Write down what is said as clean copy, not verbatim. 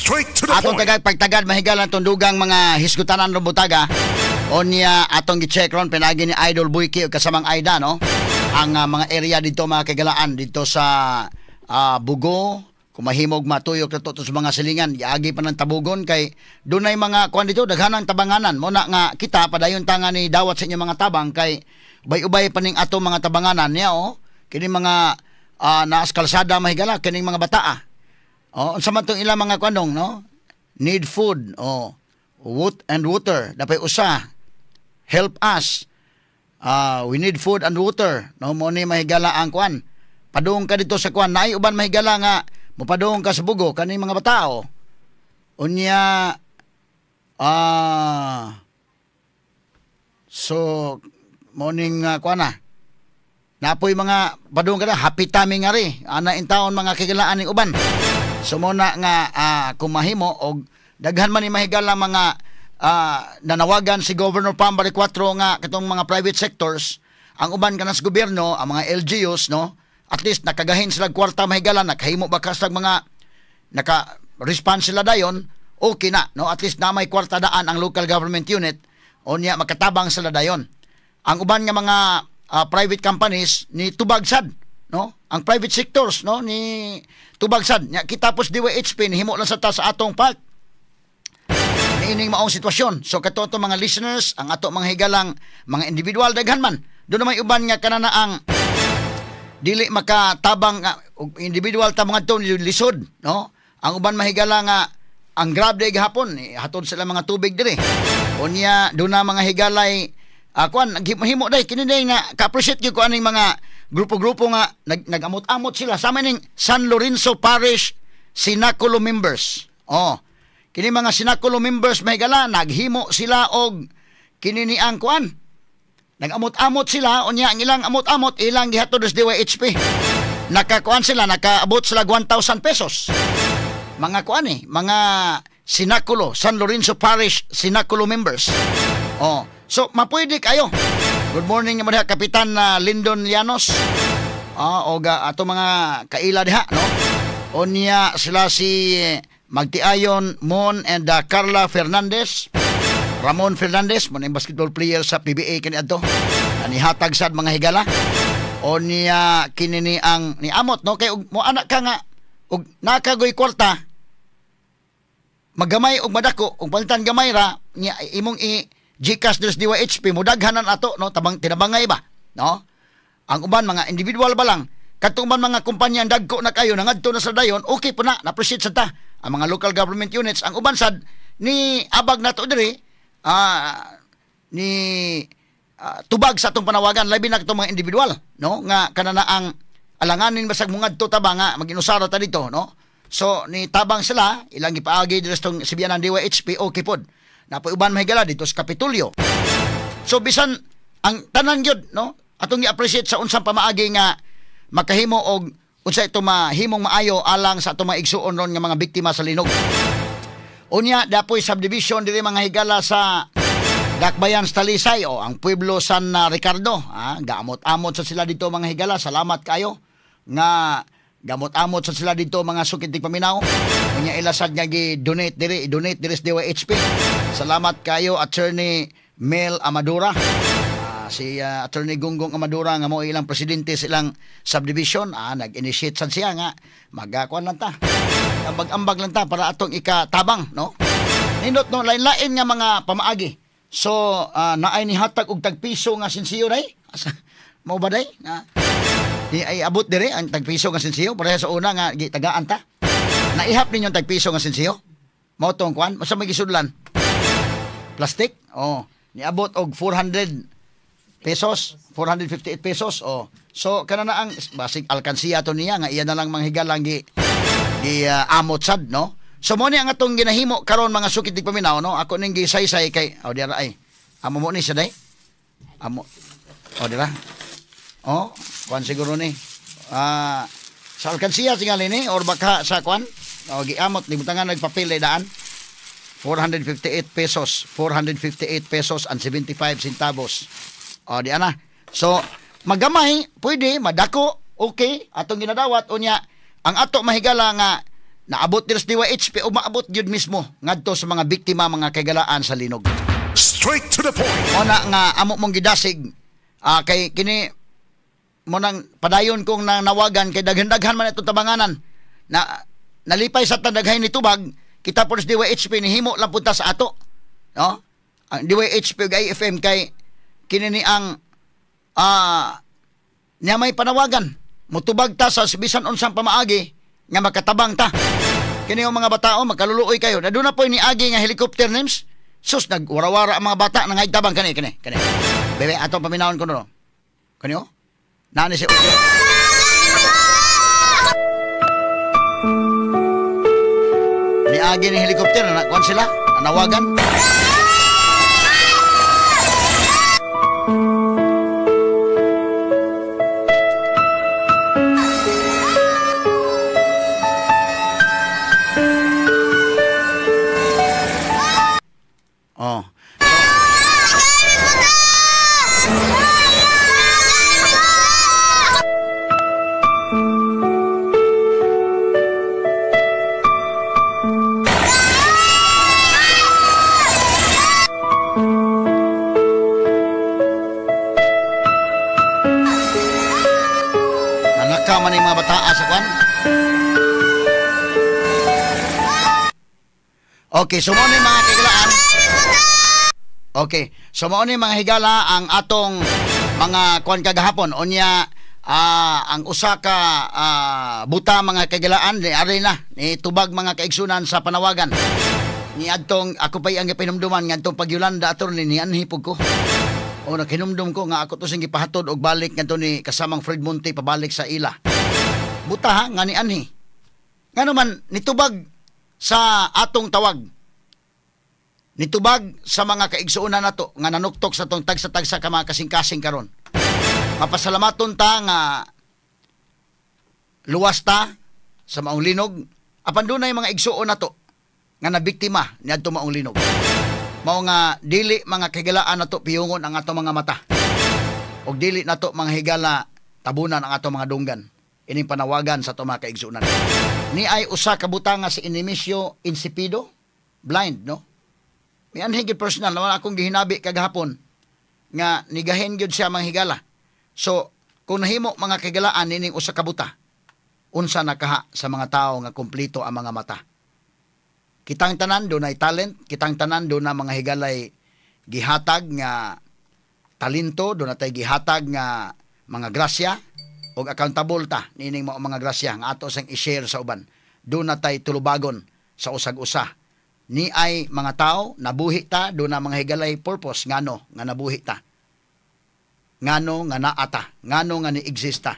Straight to the Atong point. pagtagad mahigalan tong dugang mga hisgutanan ro butaga. Onya atong gi-check ron pinagi ni Idol Buiki ug kasamang Aida no. Ang mga area dito mga kagalaan dito sa Bugo, kung mahimog matuyok na to sa mga silingan, iagi pa ng tabugon kay dunay mga kuan dito daghanang tabanganan mo na nga kita padayon tanga ni dawat sa inyo mga tabang kay ubay-ubay pa ning ato mga tabanganan niya kini mga naas kalsada mahigala kining mga bataa. Unsa man tong ilang mga kuanong no? Need food wood and water dapat usa help us. We need food and water no mo ni mahigala ang kuan. Padung ka dito sa kuan naay uban mahigala nga mopadung ka sa Bugo kaning mga batao. Unya so morning kuan na. Napoy mga padung ka na happy timing ngari. Ana in taon mga kigalaan ning uban. So mo na nga kung mahimo og daghan man ni mahigala mga nanawagan si Governor Pambari 4 nga katong mga private sectors ang uban kanas gobyerno ang mga LGUs no at least nakagahin sila kwarta mahigala nakahimo bakas mga naka-response sila dayon okay na no at least na may kwarta daan ang local government unit o niya makatabang sila dayon ang uban nga mga private companies ni tubagsad no ang private sectors no ni tubagsad nya kitapos DYHP ni himo lang sa atong park niining maong sitwasyon so kato mga listeners ang ato mga higalang mga individual daghan man doon may uban nga kanana ang dili makatabang individual tabang adto lisod no ang uban mahigala nga ang grab day gahapon hatod sila mga tubig dire unya do na mga higalay kuan naghimo day kini day nga ka-appreciate gyud ko aning mga grupo-grupo nga nagamot-amot sila sa maning San Lorenzo Parish Sinaculo members kini mga Sinaculo members mahigala naghimo sila og kini ni ang kuan nagamot-amot sila unya ang ilang amot-amot ilang gihatod sa DYHP nakakuan sila nakaabot sila 1,000 pesos mga kuan mga Sinaculo San Lorenzo Parish Sinaculo members so mapwede kayo good morning mga Kapitan Lyndon Llanos o ato mga kaila diha no unya sila si Magtiayon Mon and Carla Fernandez Ramon Fernandez mo na basketball player sa PBA kani adto nihatag sad mga higala o niya kinini ang ni amot no kay mo anak ka nga og nakagoy kwarta magamay og madako og palitan gamay ra niya imong GCash dos DYHP mo daghanan ato no tabang tinabangay ba no ang uban mga individual ba lang katong mga kumpanya dagko na kayo nangadto na sa dayon okay po na appreciate sa ta ang mga local government units ang uban sad ni abag nato diri ni tubag sa atong panawagan labi na itong mga individual no nga kanana ang alanganin basag mungad to taba nga maginusara ta dito no so ni tabang sila ilang ipaagi dito sa Sibianan DYHP okay pod na uban mahigala dito sa Kapitulyo so bisan ang tanan gyud no atong i-appreciate sa unsang pamaagi nga makahimo og unsa ito mahimong maayo alang sa atong mga igsuon ron nga mga biktima sa linog unya dapoy subdivision diri mga higala sa Dakbayan sa Talisay ang Pueblo San Ricardo gamot-amot sa sila dito mga higala salamat kayo nga gamot-amot sa sila dito mga sukitig paminaw unya ilasad nga gi-donate diri sa DYHP salamat kayo Attorney Mel Amadura si Attorney Gunggong Amadura nga mo ilang presidente sa ilang subdivision nag-initiate sad siya nga magakuan lang ta ambag-ambag lang ta para atong ikatabang no nindot no lain-lain nga mga pamaagi so naay ni hatag og tagpiso nga sinsiyo day mo ba day ay abot dire ang tagpiso nga sinsiyo para sa una nga gitagaan ta naihap ninyo tagpiso nga sinsiyo mo tong kuan sa may gisudlan plastic niabot og 400 pesos 458 pesos so kana na ang basic alkansiya to niya nga iya na lang manghigalang gi amot sad no so mo ni ang atong ginahimo karon mga sukitig paminaw no ako ning gisaysay kay dira ay amo mo ni siya day amo dira kuan siguro ni sa alkansiya tingali ni or baka sa kuan giamot libutangan nagpapil daan 458 pesos and 75 centavos di ana so magamay pwede madako okay atong ginadawat unya ang ato mahigala nga naabot nila sa DYHP o maabot yun mismo ngadto sa mga biktima mga kagalaan sa linog. Straight to the point. Una nga amo mong gidasig kay kini mo nang padayon kong nawagan kay daghan-daghan man itong tabanganan na nalipay sa tandaghay ni tubag kita po sa DYHP ni himo lang punta sa ato, no? Ang DYHP ug IFM kay kini ni ang niya may panawagan mutubag ta sa bisan unsang pamaagi nga makatabang ta. Kini yung mga batao magkaluluoy kayo. Na doon na po ni agi nga helicopter names. Sus nagwarawara ang mga bata nang tabang kani. Bebe atong paminawon ko no. Kani oh. Nani si Uyo. Ni agi ni helicopter na kuan sila, nawagan. Oh. Nanaka man yung mga bataa sa kwan. Okay, so mo ni mga kagalaan. Okay, so mo ni mga higala ang atong mga kwan kagahapon. Onya ang usa ka buta mga kagalaan ni arena ni tubag mga kaigsunan sa panawagan. Ni adtong ako pay ang pinumduman nga adtong pagyulanda aton ni anhipog ko. O nakinumdum ko nga ako to sing gipahatod og balik ngadto ni kasamang Fred Monte pabalik sa ila. Buta ha nga ni anhi. Ngano man nitubag sa atong tawag. Nitubag sa mga kaigsuonan nato nga nanuktok sa tong tagsa-tagsa ka mga kasing-kasing karon. Mapasalamaton ta nga luwas ta sa maong linog apan dunay mga igsuon nato nga nabiktima niadto maong linog. Mao nga dili mga kahigalaan nato piyungon ang ato mga mata. Og dili nato mga higala tabunan ang ato mga dunggan. Ining panawagan sa ato mga kaigsuonan. Ni ay usa ka buta nga si Inimisio Insipido, blind no. May anhigid personal naman akong gihinabi kagahapon nga nigahin gyud siya mga higala. So kung nahimo mga kahigalaan nining usa ka buta, unsa nakaha sa mga tao nga kumpleto ang mga mata. Kitang tanan do na talent, kitang tanan do na mga higalay gihatag nga talento, do na tay gihatag nga mga grasya og accountable ta nining mga grasya nga ato sang i-share sa uban. Do na tay tulubagon sa usag-usa. Ni ay mga tao nabuhi ta do na mga higalay purpose ngano nga nabuhi ta. Ngano nga naata, ngano nga ni exista.